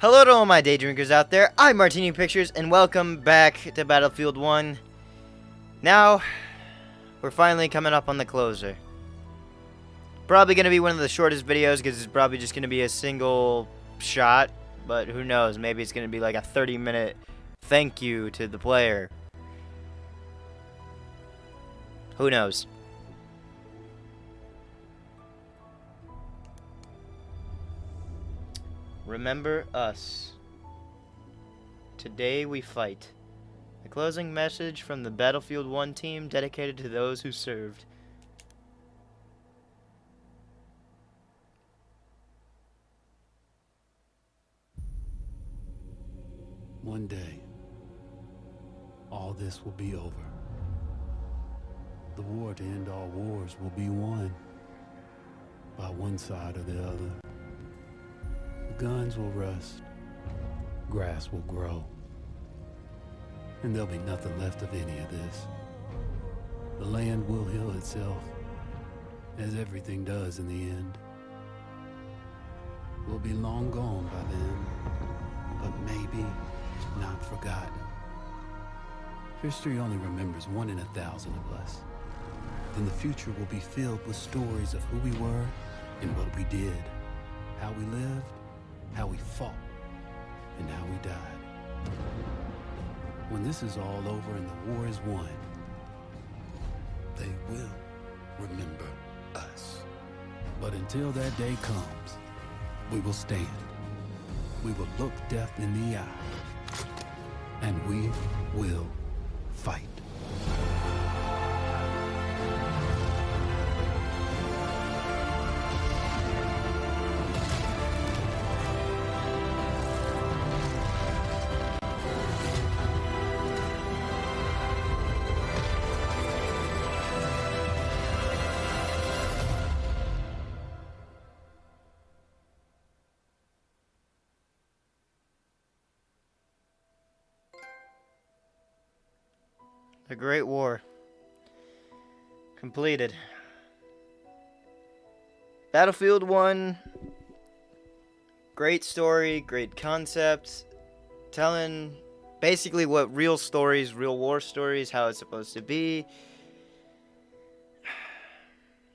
Hello to all my day drinkers out there. I'm MartiniPictures, and welcome back to Battlefield 1. Now, we're finally coming up on the closer. Probably going to be one of the shortest videos because it's probably just going to be a single shot. But who knows, maybe it's going to be like a 30-minute thank you to the player. Who knows? Remember us. Today we fight. A closing message from the Battlefield 1 team dedicated to those who served. One day, all this will be over. The war to end all wars will be won by one side or the other. The guns will rust, grass will grow, and there'll be nothing left of any of this. The land will heal itself, as everything does in the end. We'll be long gone by then, but maybe not forgotten. History only remembers 1 in 1,000 of us. Then the future will be filled with stories of who we were and what we did, how we lived, how we fought, and how we died. When this is all over and the war is won, they will remember us. But until that day comes, we will stand. We will look death in the eye, and we will fight. The Great War. Completed. Battlefield 1. Great story, great concept. Telling basically what real stories, real war stories, how it's supposed to be.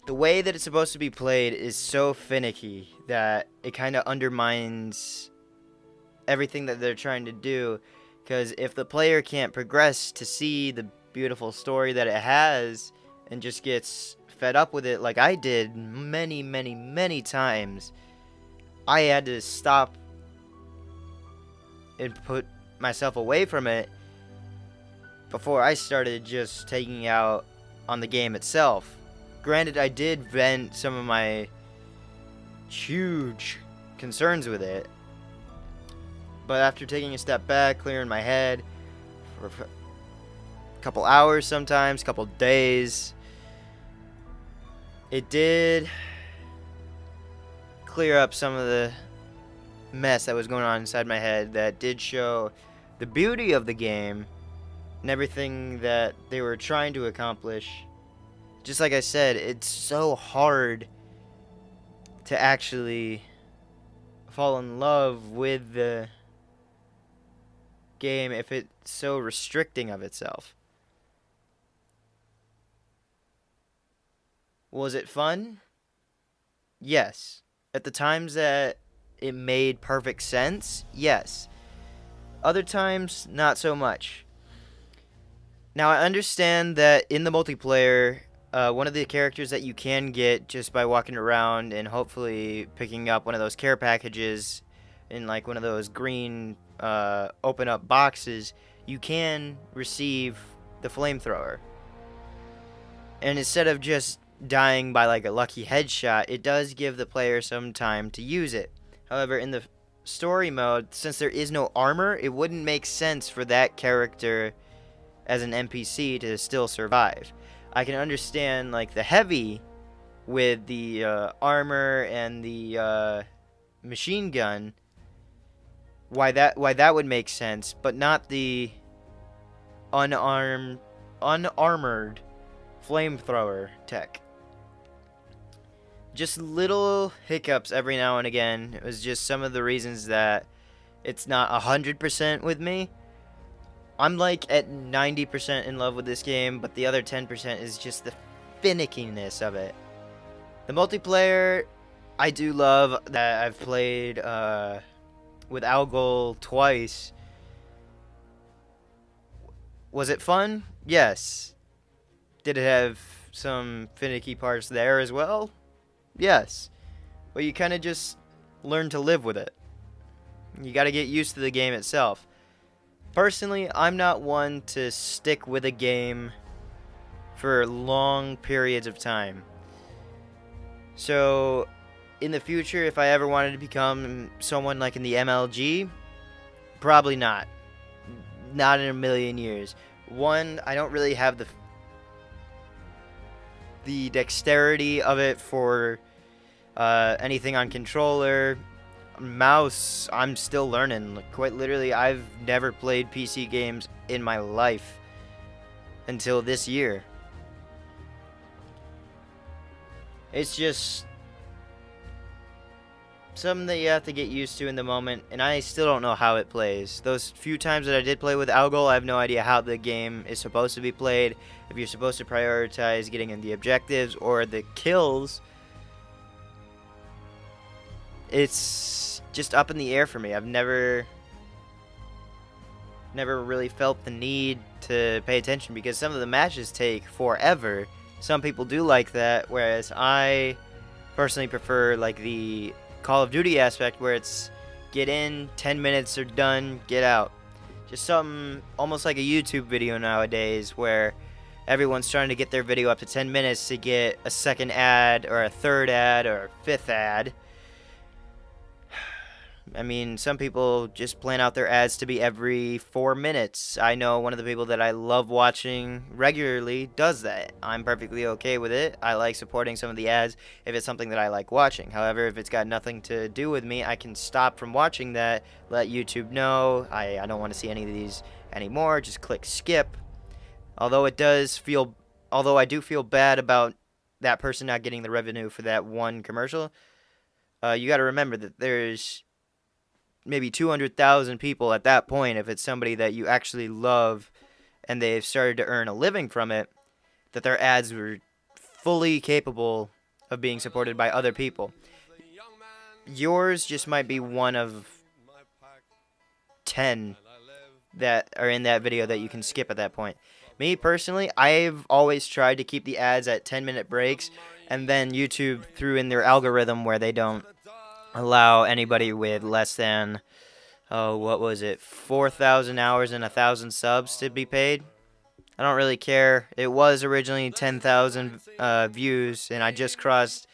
The way that it's supposed to be played is so finicky that it kind of undermines everything that they're trying to do. Because if the player can't progress to see the beautiful story that it has and just gets fed up with it like I did many times, I had to stop and put myself away from it before I started just taking out on the game itself. Granted, I did vent some of my huge concerns with it, but after taking a step back, clearing my head for a couple hours sometimes, couple days, it did clear up some of the mess that was going on inside my head. That did show the beauty of the game and everything that they were trying to accomplish. Just like I said, it's so hard to actually fall in love with the game if it's so restricting of itself. Was it fun? Yes. At the times that it made perfect sense, yes. Other times, not so much. Now, I understand that in the multiplayer, one of the characters that you can get just by walking around and hopefully picking up one of those care packages in like one of those green open up boxes, you can receive the flamethrower. And instead of just dying by like a lucky headshot, it does give the player some time to use it. However, in the story mode, since there is no armor, it wouldn't make sense for that character as an NPC to still survive. I can understand like the heavy with the armor and the machine gun, why that would make sense, but not the unarmored flamethrower tech. Just little hiccups every now and again. It was just some of the reasons that It's not 100% with me. I'm like at 90% in love with this game, but the other 10% is just the finickiness of it. The multiplayer, I do love that. I've played with Algol twice. Was it fun? Yes. Did it have some finicky parts there as well? Yes. But you kind of just learn to live with it. You got to get used to the game itself. Personally, I'm not one to stick with a game for long periods of time. So, in the future, if I ever wanted to become someone like in the MLG, probably not. Not in a million years. One, I don't really have the dexterity of it for anything on controller. Mouse, I'm still learning. Quite literally, I've never played PC games in my life until this year. It's just something that you have to get used to in the moment, and I still don't know how it plays. Those few times that I did play with Algol, I have no idea how the game is supposed to be played, if you're supposed to prioritize getting in the objectives or the kills. It's just up in the air for me. I've never really felt the need to pay attention because some of the matches take forever. Some people do like that, whereas I personally prefer like the Call of Duty aspect where it's get in, 10 minutes are done, get out. Just something almost like a YouTube video nowadays where everyone's trying to get their video up to 10 minutes to get a second ad or a third ad or a fifth ad. I mean, some people just plan out their ads to be every 4 minutes. I know one of the people that I love watching regularly does that. I'm perfectly okay with it. I like supporting some of the ads if it's something that I like watching. However, if it's got nothing to do with me, I can stop from watching that, let YouTube know I don't want to see any of these anymore, just click skip. Although I do feel bad about that person not getting the revenue for that one commercial, you got to remember that there's maybe 200,000 people at that point, if it's somebody that you actually love and they've started to earn a living from it, that their ads were fully capable of being supported by other people. Yours just might be one of 10 that are in that video that you can skip at that point. Me personally, I've always tried to keep the ads at 10-minute breaks, and then YouTube threw in their algorithm where they don't allow anybody with less than 4,000 hours and 1,000 subs to be paid. I don't really care. It was originally 10,000 views, and I just crossed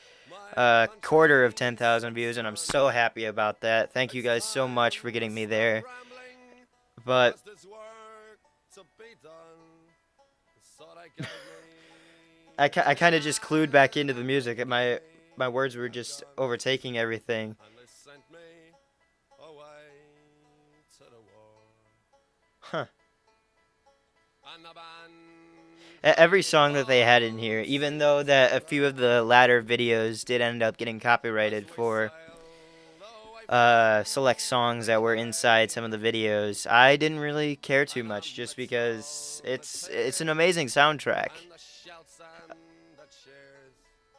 a quarter of 10,000 views, and I'm so happy about that. Thank you guys so much for getting me there. But I kind of just clued back into the music, and my words were just overtaking everything. Huh. Every song that they had in here, even though that a few of the latter videos did end up getting copyrighted for select songs that were inside some of the videos, I didn't really care too much just because it's an amazing soundtrack.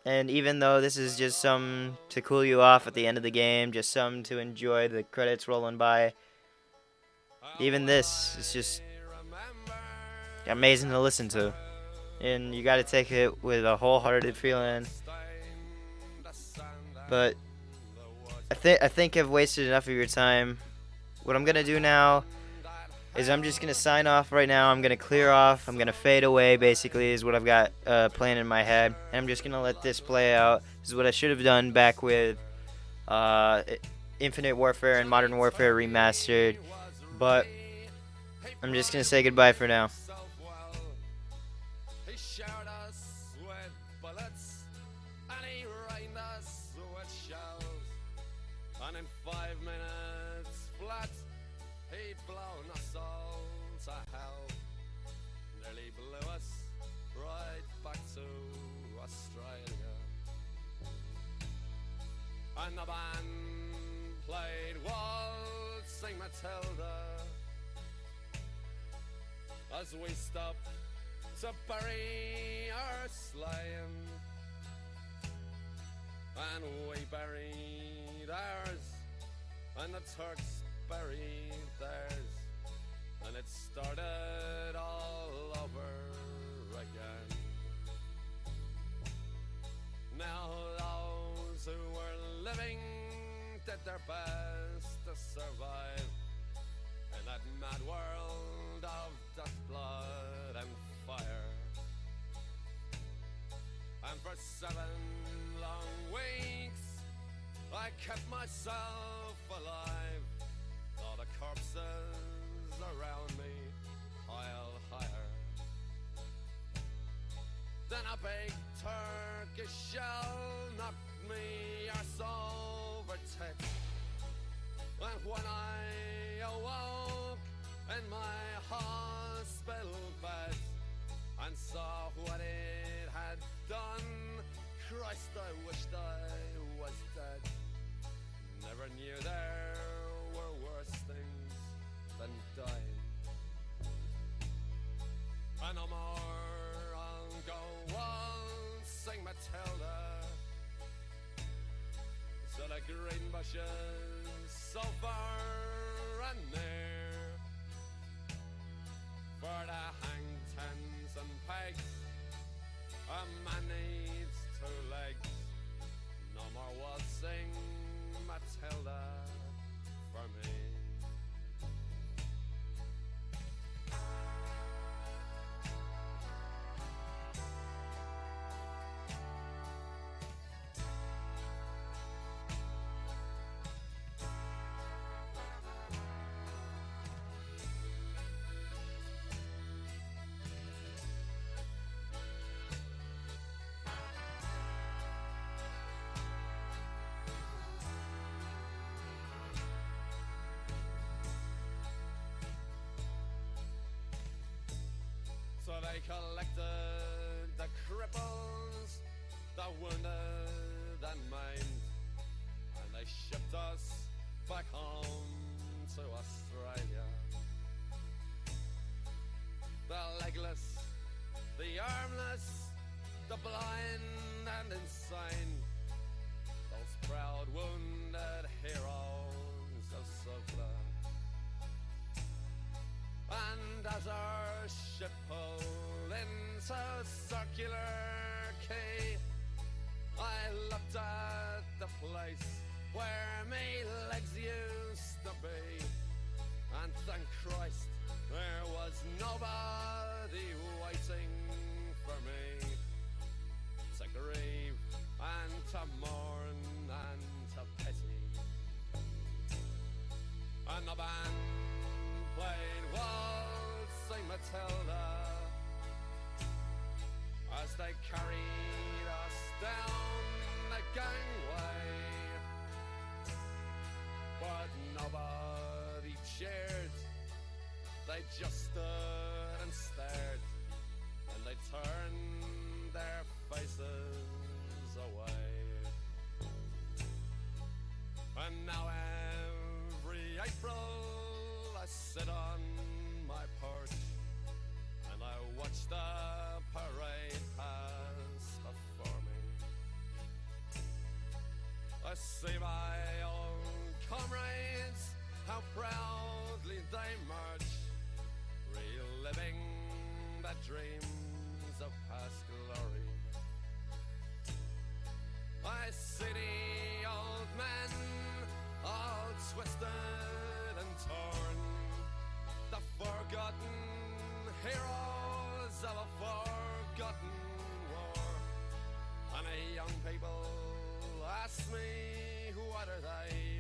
And even though this is just some to cool you off at the end of the game, just some to enjoy the credits rolling by, even this is just amazing to listen to. And you got to take it with a wholehearted feeling. But I think I've wasted enough of your time. What I'm going to do now is I'm just going to sign off right now. I'm going to clear off. I'm going to fade away, basically, is what I've got planned in my head. And I'm just going to let this play out. This is what I should have done back with Infinite Warfare and Modern Warfare Remastered. But I'm just going to say goodbye for now. And in 5 minutes flat, he'd blown us all to hell. Nearly blew us right back to Australia. And the band played waltz sing Matilda, as we stop to bury our slain. And we buried ours, and the Turks buried theirs, and it started all over again. Now those who were living did their best to survive in that mad world of death, blood and fire. And for 7 long weeks I kept myself alive, all the corpses around me piled higher. Then a big Turkish shell knocked me arse over tits, and when I awoke in my hospital bed and saw what it had done, Christ, I wished I was dead. Never knew there were worse things than dying. And no more I'll go on, sing Matilda, so the green bushes so far and near, for the hang tens and pegs a man needs 2 legs. No more waltzing Matilda for me. So they collected the cripples, the wounded and maimed, and they shipped us back home to Australia. The legless, the armless, the blind and insane, those proud wounded heroes of Suvla. And as our ship pulled into Circular Quay, I looked at the place where me legs used to be, and thank Christ there was nobody waiting for me to grieve and to mourn and to pity. And the band played Waltzing Matilda as they carried us down the gangway, but nobody cheered. They just stood and stared, and they turned their faces away. And now every April I sit on my porch and I watch the parade pass before me. I see my old comrades, how proudly they march, reliving the dreams of past glory. I see the old men all twisted and torn, the forgotten heroes of a forgotten war. And the young people ask me, what are they